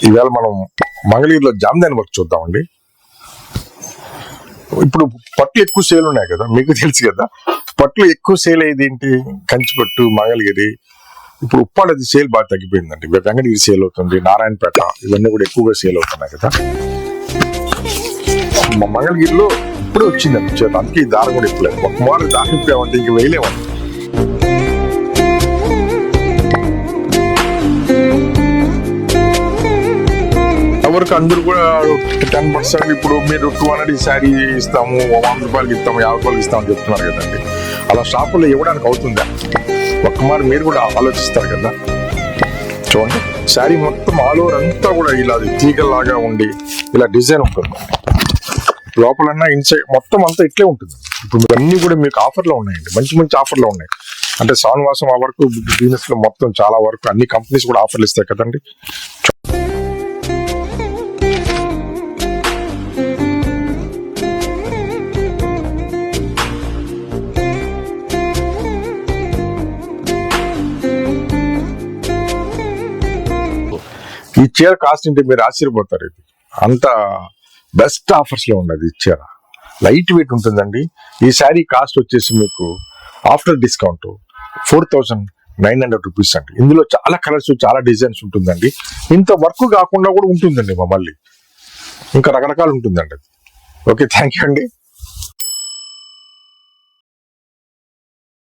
ఈవేళ మనం మంగళగిరిలో జామ్దాని వర్క్ చూద్దామండి. ఇప్పుడు పట్లు ఎక్కువ సేల్ ఉన్నాయి కదా, మీకు తెలుసు కదా. పట్లు ఎక్కువ సేల్ అయ్యేది ఏంటి? కంచిపట్టు, మంగళగిరి. ఇప్పుడు ఉప్పాడది సేల్ బాగా తగ్గిపోయిందండి. వెంకటగిరి సేల్ అవుతుంది, నారాయణపేట ఇవన్నీ కూడా ఎక్కువగా సేల్ అవుతున్నాయి కదా. మంగళగిరిలో ఇప్పుడే వచ్చిందండి చేత, అందుకే ఈ దారం కూడా ఇప్పలేదు. ఒక మారు దారం ఇప్పామంటే ఇంక వేయలేమండి. ఎవరికి అందరూ కూడా 10% ఇప్పుడు మీరు 200 శారీ ఇస్తాము, 100 రూపాయలకి ఇస్తాము, 50 రూపాయలకి ఇస్తామని చెప్తున్నారు కదండి. అలా షాపుల్లో ఇవ్వడానికి అవుతుందా? ఒక్క మారు మీరు కూడా ఆలోచిస్తారు కదా. చూడండి, శారీ మొత్తం ఆల్ ఓవర్ అంతా కూడా ఇలా తీగలాగా ఉండి ఇలా డిజైన్ ఉంటుంది. లోపలన్నా ఇన్సైడ్ మొత్తం అంతా ఇట్లే ఉంటుంది. ఇప్పుడు అన్ని కూడా మీకు ఆఫర్లో ఉన్నాయండి, మంచి మంచి ఆఫర్లో ఉన్నాయి. అంటే శ్రావణమాసం ఆ వరకు బిజినెస్ లో మొత్తం చాలా వరకు అన్ని కంపెనీస్ కూడా ఆఫర్లు ఇస్తాయి కదండి. ఈ చీర కాస్ట్ అంటే మీరు ఆశ్చర్యపోతారు. ఇది అంత బెస్ట్ ఆఫర్స్ లో ఉన్నది. ఈ చీర లైట్ వెయిట్ ఉంటుందండి. ఈ శారీ కాస్ట్ వచ్చేసి మీకు ఆఫ్టర్ డిస్కౌంట్ 4900 రూపీస్ అండి. ఇందులో చాలా కలర్స్, చాలా డిజైన్స్ ఉంటుందండి. ఇంత వర్క్ కాకుండా కూడా ఉంటుందండి మళ్ళీ ఇంకా రకరకాలు ఉంటుందండి. ఓకే, థ్యాంక్ యూ అండి.